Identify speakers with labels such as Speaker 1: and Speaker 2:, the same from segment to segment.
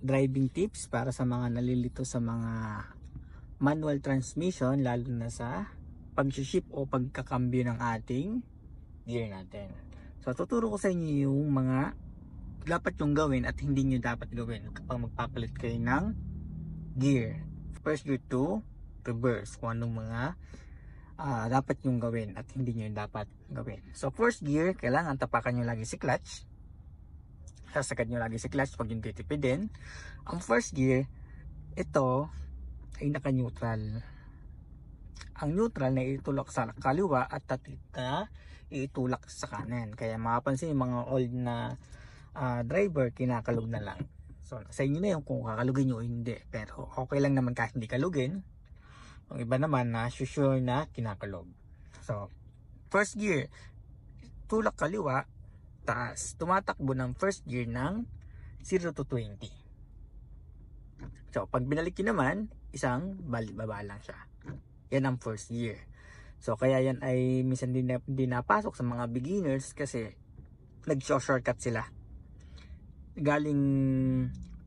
Speaker 1: driving tips para sa mga nalilito sa mga manual transmission, lalo na sa pag-ship o pagkakambyo ng ating gear natin. So tuturo ko sa inyo yung mga dapat yung gawin at hindi nyo dapat gawin kapag magpapalit kayo ng gear. First gear to reverse, kung anong mga dapat yung gawin at hindi nyo dapat gawin. So first gear, kailangan tapakan nyo lagi si clutch. Sasagad nyo lagi si clutch pag yung titipidin. Ang first gear, ito ay naka-neutral. Ang neutral na itulak sa kaliwa at na itulak sa kanan. Kaya mapapansin yung mga old na driver, kinakalog na lang. So sa inyo na yung kung kakalugin nyo o hindi. Pero okay lang naman kahit hindi kalugin. Ang iba naman na sure na kinakalog. So first gear, tulak kaliwa, taas. Tumatakbo ng first gear ng 0 to 20. So pag binalik nyo naman, isang baba lang siya. Yan ang first gear. So kaya yan ay minsan din napasok sa mga beginners kasi nag-shortcut sila. Galing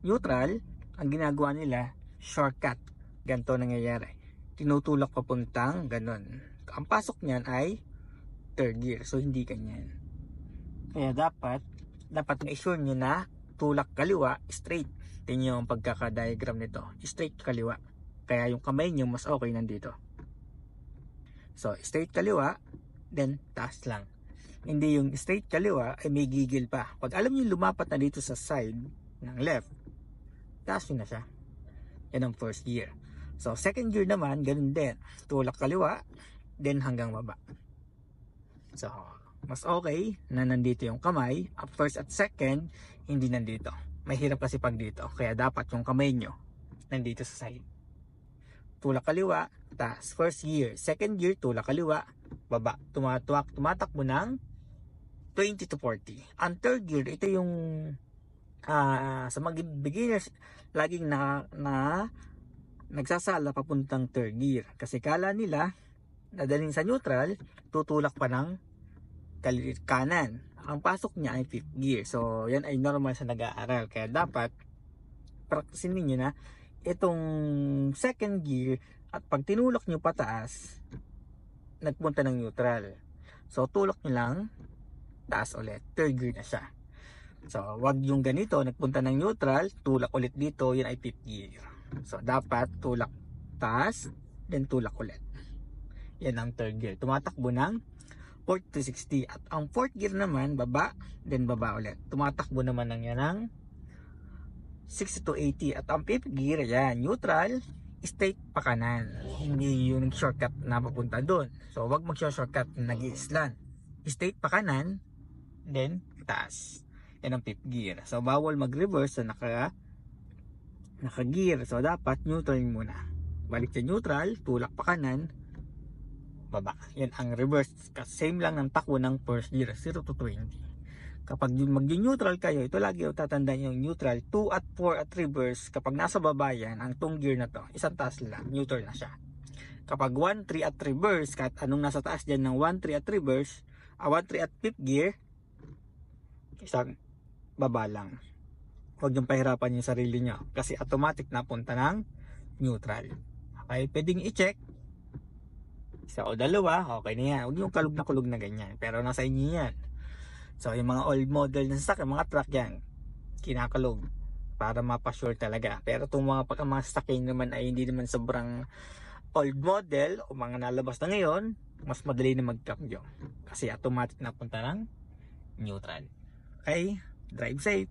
Speaker 1: neutral, ang ginagawa nila, shortcut. Ganito nangyayari. Tinutulak papuntang ganon. Ang pasok niyan ay third gear. So hindi ganyan. Kaya dapat na-assure nyo na tulak kaliwa, straight. Tingnan nyo ang pagkaka-diagram nito. Straight kaliwa. Kaya yung kamay nyo mas okay nandito. So, straight kaliwa, then taas lang. Hindi yung straight kaliwa ay may gigil pa. Pag alam nyo lumapat na dito sa side ng left, taas nyo na siya. Yan ang first gear. So, second gear naman, ganun din. Tulak kaliwa, then hanggang baba. So, mas okay na nandito yung kamay. At first at second, hindi nandito. Mahirap kasi pag dito. Kaya dapat yung kamay nyo nandito sa side. Tulak kaliwa, taas. First gear. Second gear, tulak kaliwa, baba. Tumatakbo ng 20 to 40. Ang third gear, ito yung sa mga beginners, laging nagsasala papuntang third gear. Kasi kala nila, nadaling sa neutral, tutulak pa ng kanan. Ang pasok niya ay fifth gear. So, yan ay normal sa nag-aaral. Kaya dapat practicein niyo na itong second gear at pag tinulak nyo pataas, nagpunta ng neutral. So, tulak nyo lang, taas ulit. Third gear na siya. So, wag yung ganito, nagpunta ng neutral, tulak ulit dito, yan ay fifth gear. So, dapat tulak taas, then tulak ulit. Yan ang third gear. Tumatakbo ng 40 to 60. At ang fourth gear naman, baba, then baba ulit. Tumatakbo naman ng yan ng 60 to 80. At ang fifth gear, yan, neutral, straight pa kanan. Hindi yung shortcut na papunta doon. So, wag mag-shortcut, nag-islan. Straight pa kanan, then taas. Yan ang fifth gear. So, bawal mag-reverse sa naka-gear. So, dapat neutral muna. Balik sa neutral, tulak pa kanan, baba. Yan ang reverse. Same lang ng takbo ng first gear, 0 to 20. Kapag mag-neutral kayo, ito lagi tatandaan yung neutral, 2 at 4 at reverse. Kapag nasa baba yan, ang tong gear na to, isang taas lang, neutral na siya. Kapag 1, 3 at reverse, kahit anong nasa taas dyan ng 1, 3 at reverse, 1, 3 at fifth gear, isang baba lang. Huwag yung pahirapan yung sarili nyo kasi automatic na punta ng neutral. Okay, pwedeng i-check isa o dalawa, okay na yan. Huwag yung kalug na ganyan, pero nasa inyo yan. So yung mga old model na sasakyan, mga truck yan, kinakalog para mapasure talaga. Pero itong mga sasakyan naman ay hindi naman sobrang old model o mga nalabas na ngayon, mas madali na magkambyo kasi automatic na punta ng neutral. Okay, drive safe.